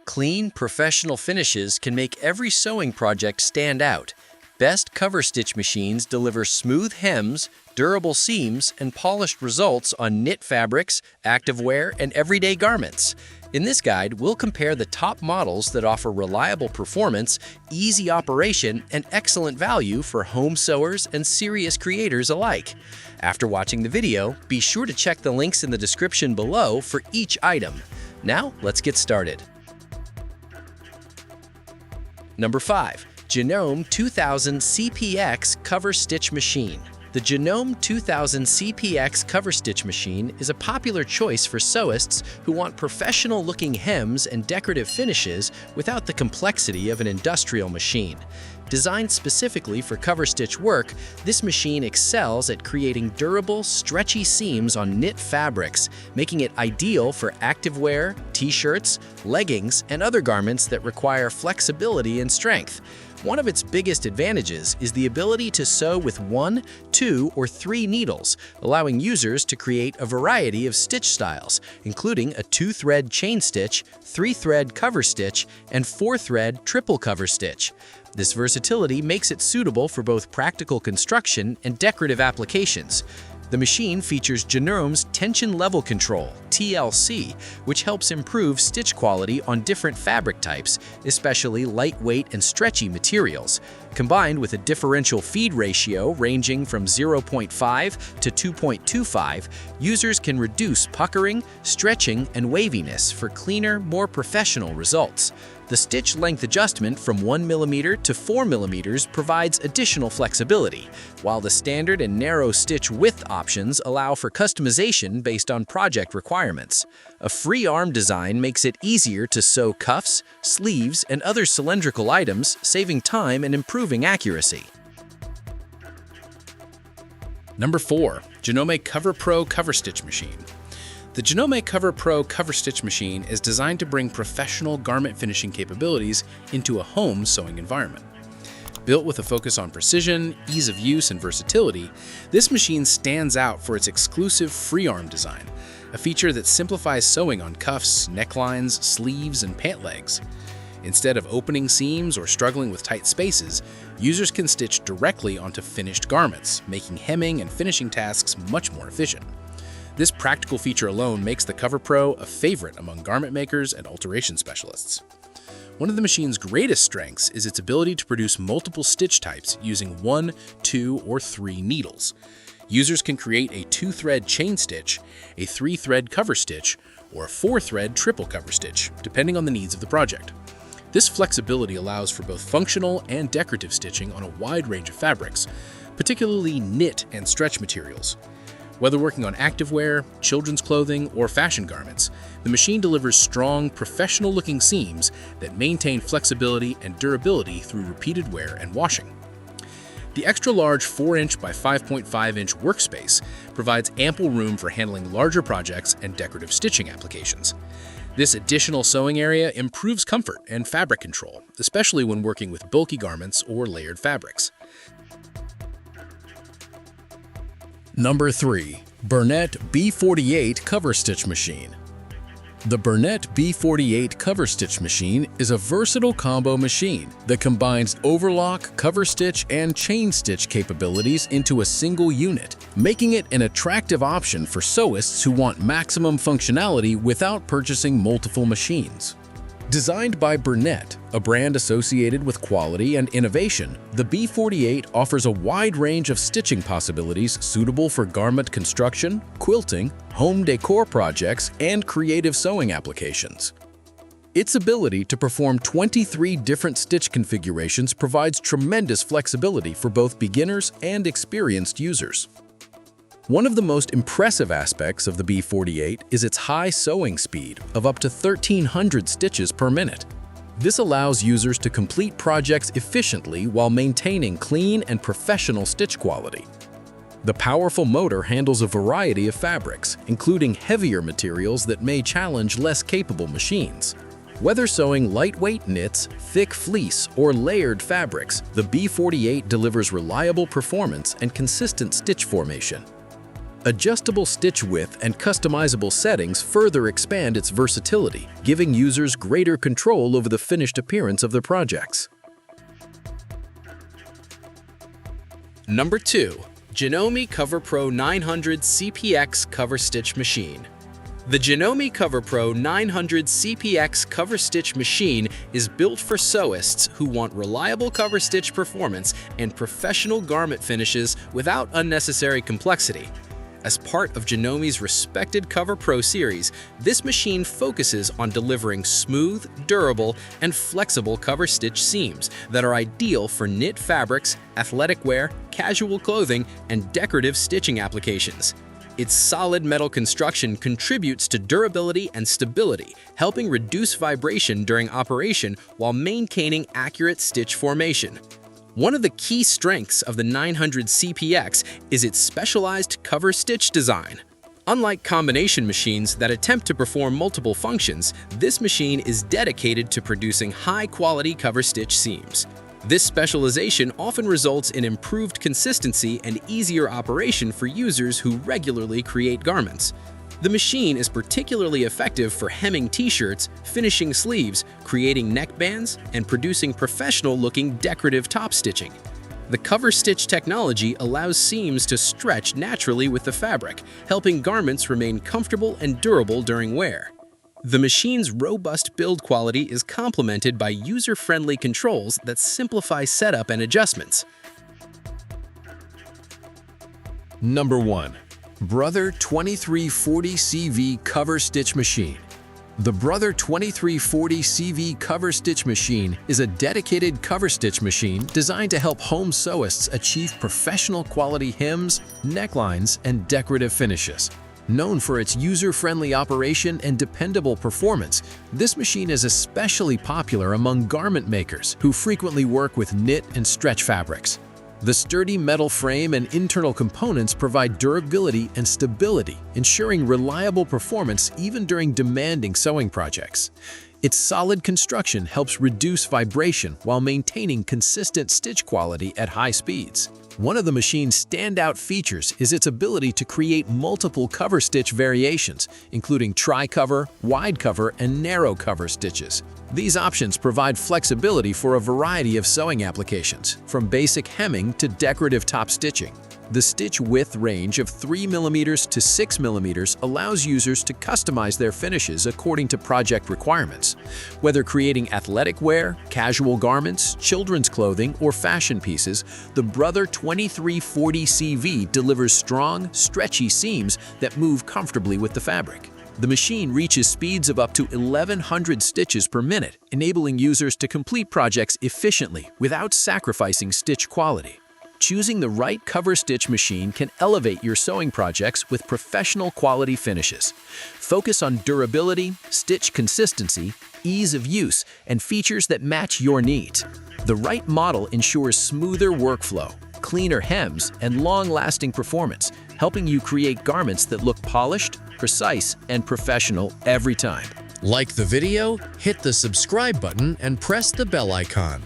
Clean, professional finishes can make every sewing project stand out. Best cover stitch machines deliver smooth hems, durable seams, and polished results on knit fabrics, activewear, and everyday garments. In this guide, we'll compare the top models that offer reliable performance, easy operation, and excellent value for home sewers and serious creators alike. After watching the video, be sure to check the links in the description below for each item. Now, let's get started. Number 5. Janome 2000 CPX Cover Stitch Machine. The Janome 2000 CPX Cover Stitch Machine is a popular choice for sewists who want professional-looking hems and decorative finishes without the complexity of an industrial machine. Designed specifically for cover stitch work, this machine excels at creating durable, stretchy seams on knit fabrics, making it ideal for activewear, t-shirts, leggings, and other garments that require flexibility and strength. One of its biggest advantages is the ability to sew with 1, 2, or 3 needles, allowing users to create a variety of stitch styles, including a 2-thread chain stitch, 3-thread cover stitch, and 4-thread triple cover stitch. This versatility makes it suitable for both practical construction and decorative applications. The machine features Janome's Tension Level Control, TLC, which helps improve stitch quality on different fabric types, especially lightweight and stretchy materials. Combined with a differential feed ratio ranging from 0.5 to 2.25, users can reduce puckering, stretching, and waviness for cleaner, more professional results. The stitch length adjustment from 1 mm to 4 mm provides additional flexibility, while the standard and narrow stitch width options allow for customization based on project requirements. A free arm design makes it easier to sew cuffs, sleeves, and other cylindrical items, saving time and improving accuracy. Number 4. Janome CoverPro Cover Stitch Machine. The Janome CoverPro Cover Stitch Machine is designed to bring professional garment finishing capabilities into a home sewing environment. Built with a focus on precision, ease of use, and versatility, this machine stands out for its exclusive free arm design, a feature that simplifies sewing on cuffs, necklines, sleeves, and pant legs. Instead of opening seams or struggling with tight spaces, users can stitch directly onto finished garments, making hemming and finishing tasks much more efficient. This practical feature alone makes the CoverPro a favorite among garment makers and alteration specialists. One of the machine's greatest strengths is its ability to produce multiple stitch types using 1, 2, or 3 needles. Users can create a 2-thread chain stitch, a 3-thread cover stitch, or a 4-thread triple cover stitch, depending on the needs of the project. This flexibility allows for both functional and decorative stitching on a wide range of fabrics, particularly knit and stretch materials. Whether working on activewear, children's clothing, or fashion garments, the machine delivers strong, professional-looking seams that maintain flexibility and durability through repeated wear and washing. The extra-large 4-inch by 5.5-inch workspace provides ample room for handling larger projects and decorative stitching applications. This additional sewing area improves comfort and fabric control, especially when working with bulky garments or layered fabrics. Number 3. Bernette B48 Cover Stitch Machine. The Bernette B48 Cover Stitch Machine is a versatile combo machine that combines overlock, cover stitch, and chain stitch capabilities into a single unit, making it an attractive option for sewists who want maximum functionality without purchasing multiple machines. Designed by Bernette, a brand associated with quality and innovation, the B48 offers a wide range of stitching possibilities suitable for garment construction, quilting, home decor projects, and creative sewing applications. Its ability to perform 23 different stitch configurations provides tremendous flexibility for both beginners and experienced users. One of the most impressive aspects of the B48 is its high sewing speed of up to 1,300 stitches per minute. This allows users to complete projects efficiently while maintaining clean and professional stitch quality. The powerful motor handles a variety of fabrics, including heavier materials that may challenge less capable machines. Whether sewing lightweight knits, thick fleece, or layered fabrics, the B48 delivers reliable performance and consistent stitch formation. Adjustable stitch width and customizable settings further expand its versatility, giving users greater control over the finished appearance of their projects. Number 2. Janome CoverPro 900 CPX Cover Stitch Machine. The Janome CoverPro 900 CPX Cover Stitch Machine is built for sewists who want reliable cover stitch performance and professional garment finishes without unnecessary complexity. As part of Janome's respected CoverPro series, this machine focuses on delivering smooth, durable, and flexible cover stitch seams that are ideal for knit fabrics, athletic wear, casual clothing, and decorative stitching applications. Its solid metal construction contributes to durability and stability, helping reduce vibration during operation while maintaining accurate stitch formation. One of the key strengths of the 900 CPX is its specialized cover stitch design. Unlike combination machines that attempt to perform multiple functions, this machine is dedicated to producing high-quality cover stitch seams. This specialization often results in improved consistency and easier operation for users who regularly create garments. The machine is particularly effective for hemming t-shirts, finishing sleeves, creating neckbands, and producing professional-looking decorative top stitching. The cover stitch technology allows seams to stretch naturally with the fabric, helping garments remain comfortable and durable during wear. The machine's robust build quality is complemented by user-friendly controls that simplify setup and adjustments. Number 1. Brother 2340 CV Cover Stitch Machine. The Brother 2340 CV Cover Stitch Machine is a dedicated cover stitch machine designed to help home sewists achieve professional quality hems, necklines, and decorative finishes. Known for its user-friendly operation and dependable performance, this machine is especially popular among garment makers who frequently work with knit and stretch fabrics. The sturdy metal frame and internal components provide durability and stability, ensuring reliable performance even during demanding sewing projects. Its solid construction helps reduce vibration while maintaining consistent stitch quality at high speeds. One of the machine's standout features is its ability to create multiple cover stitch variations, including tri-cover, wide cover, and narrow cover stitches. These options provide flexibility for a variety of sewing applications, from basic hemming to decorative top stitching. The stitch width range of 3 mm to 6 mm allows users to customize their finishes according to project requirements. Whether creating athletic wear, casual garments, children's clothing, or fashion pieces, the Brother 2340 CV delivers strong, stretchy seams that move comfortably with the fabric. The machine reaches speeds of up to 1,100 stitches per minute, enabling users to complete projects efficiently without sacrificing stitch quality. Choosing the right cover stitch machine can elevate your sewing projects with professional quality finishes. Focus on durability, stitch consistency, ease of use, and features that match your needs. The right model ensures smoother workflow, cleaner hems, and long-lasting performance, helping you create garments that look polished, precise, and professional every time. Like the video, hit the subscribe button and press the bell icon.